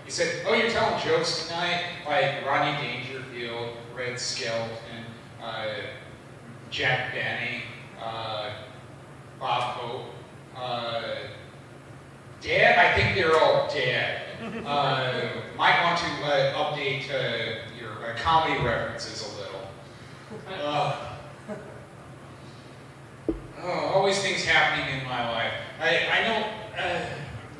He said, "Oh, you're telling jokes tonight? Like Rodney Dangerfield, Red Skelton, Jack Benny, Bob Hope. Dead? I think they're all dead. Might want to update your comedy references a little." Always things happening in my life. I know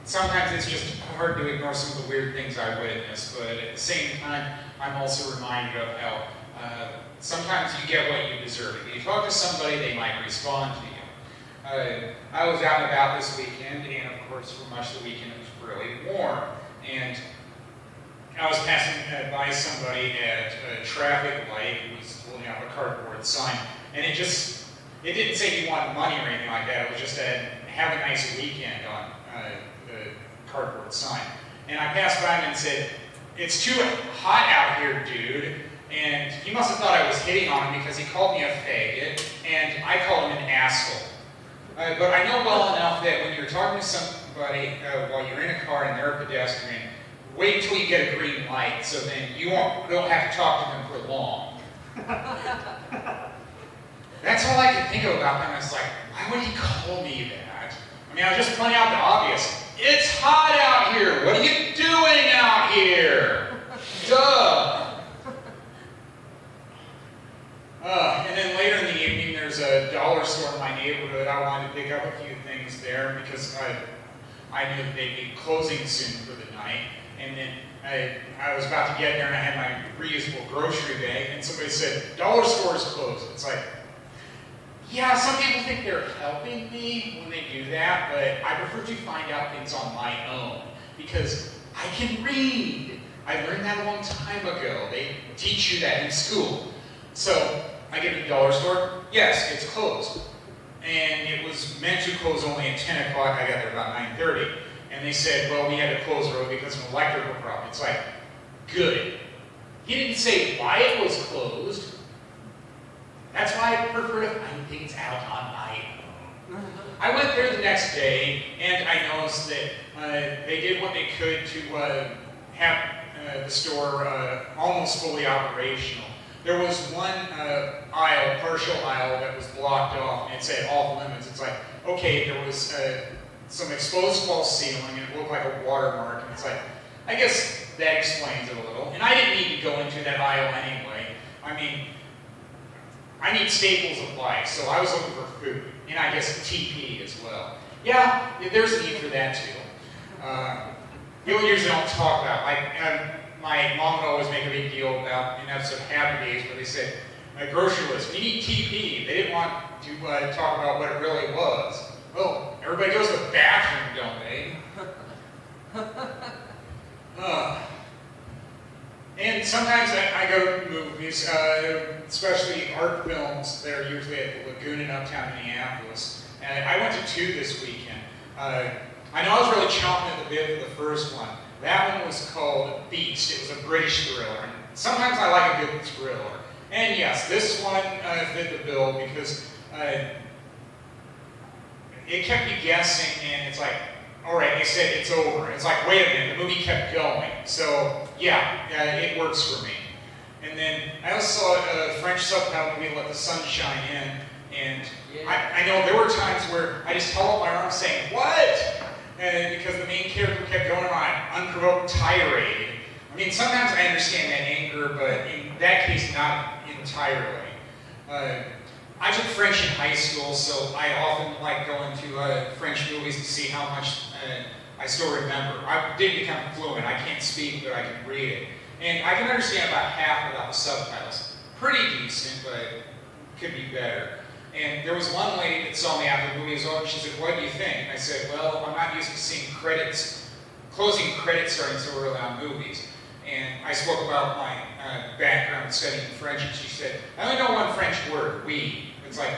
sometimes it's just hard to ignore some of the weird things I witness, but at the same time, I'm also reminded of how sometimes you get what you deserve. If you talk to somebody, they might respond to you. I was out and about this weekend, and of course, for much of the weekend, it was really warm. And I was passing by somebody at a traffic light who was holding up a cardboard sign, and it didn't say he wanted money or anything like that. It was just a "have a nice weekend" on the cardboard sign. And I passed by him and said, "It's too hot out here, dude." And he must have thought I was hitting on him because he called me a faggot, and I called him an asshole. But I know well enough that when you're talking to somebody while you're in a car and they're a pedestrian, wait until you get a green light, so then you don't have to talk to them for long. That's all I could think of about them. It's like, why would he call me that? I mean, I was just pointing out the obvious. It's hot out here. What are you doing out here? Duh. And then later in the evening, there's a dollar store in my neighborhood. I wanted to pick up a few things there because I knew that they'd be closing soon for the night. And then I was about to get there, and I had my reusable grocery bag, and somebody said, "Dollar store is closed." It's like, yeah, some people think they're helping me when they do that, but I prefer to find out things on my own because I can read. I learned that a long time ago. They teach you that in school. So I get to the dollar store. Yes, it's closed. And it was meant to close only at 10 o'clock. I got there about 9:30. And they said, well, we had to close early because of an electrical problem. It's like, good. He didn't say why it was closed. That's why I prefer to find things out on my own. I went there the next day, and I noticed that they did what they could to have the store almost fully operational. There was one aisle, partial aisle, that was blocked off, and it said off limits. It's like, okay, there was some exposed false ceiling, and it looked like a watermark, and it's like, I guess that explains it a little. And I didn't need to go into that aisle anyway. I mean, I need staples of life, so I was looking for food, and I guess TP as well. Yeah, there's a need for that too. People usually don't talk about, my mom would always make a big deal about an episode of Happy Days where they said, grocery list, we need TP. They didn't want to talk about what it really was. Well, everybody goes to the bathroom, don't they? And sometimes I go to movies, especially art films that are usually at the Lagoon in uptown Minneapolis. And I went to 2 this weekend. I know I was really chomping at the bit for the first one. That one was called Beast. It was a British thriller. And sometimes I like a good thriller. And yes, this one fit the bill because it kept you guessing, and it's like, all right, they said it's over. It's like, wait a minute, the movie kept going. So yeah, it works for me. And then I also saw a French subtitle movie, Let the Sun Shine In, and yeah. I know there were times where I just held up my arm saying, what? And because the main character kept going on an unprovoked tirade. I mean, sometimes I understand that anger, but in that case, not entirely. I took French in high school, so I often like going to French movies to see how much I still remember. I did become fluent. I can't speak, but I can read it. And I can understand about half without the subtitles. Pretty decent, but could be better. And there was one lady that saw me after the movie was over, and she said, what do you think? And I said, well, I'm not used to seeing closing credits starting so early on movies. And I spoke about my background studying French, and she said, I only know one French word, oui. It's like,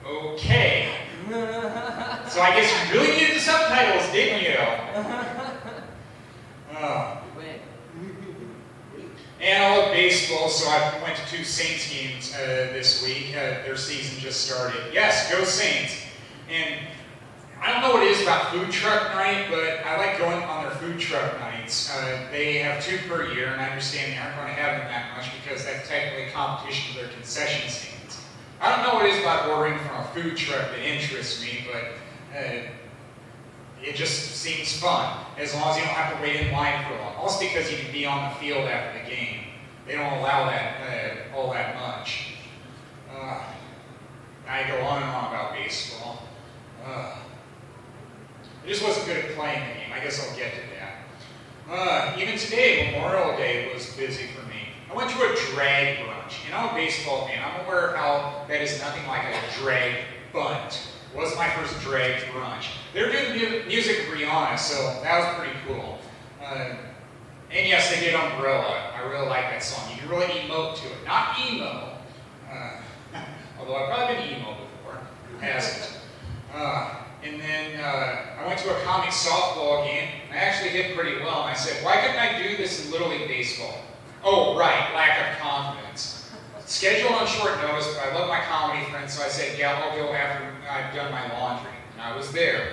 okay. So I guess you really needed the subtitles, didn't you? And I love baseball, so I went to 2 Saints games this week. Their season just started. Yes, go Saints. And I don't know what it is about food truck night, but I like going on their food truck night. nights. They have 2 per year, and I understand they aren't going to have them that much because that's technically competition with their concession stands. I don't know what it is about ordering from a food truck that interests me, but it just seems fun, as long as you don't have to wait in line for long. Also because you can be on the field after the game. They don't allow that all that much. I go on and on about baseball. I just wasn't good at playing the game. I guess I'll get to that. Even today, Memorial Day was busy for me. I went to a drag brunch. And I'm a baseball fan. I'm aware of how that is nothing like a drag bunt. It was my first drag brunch. They were doing music of Rihanna, so that was pretty cool. And yes, they did Umbrella. I really like that song. You can really emote to it. Not emo. Although I've probably been emo before. Who hasn't? And then I went to a comic softball game. I actually hit pretty well. And I said, why couldn't I do this in Little League Baseball? Oh, right, lack of confidence. Scheduled on short notice, but I love my comedy friends, so I said, yeah, I'll go after I've done my laundry. And I was there.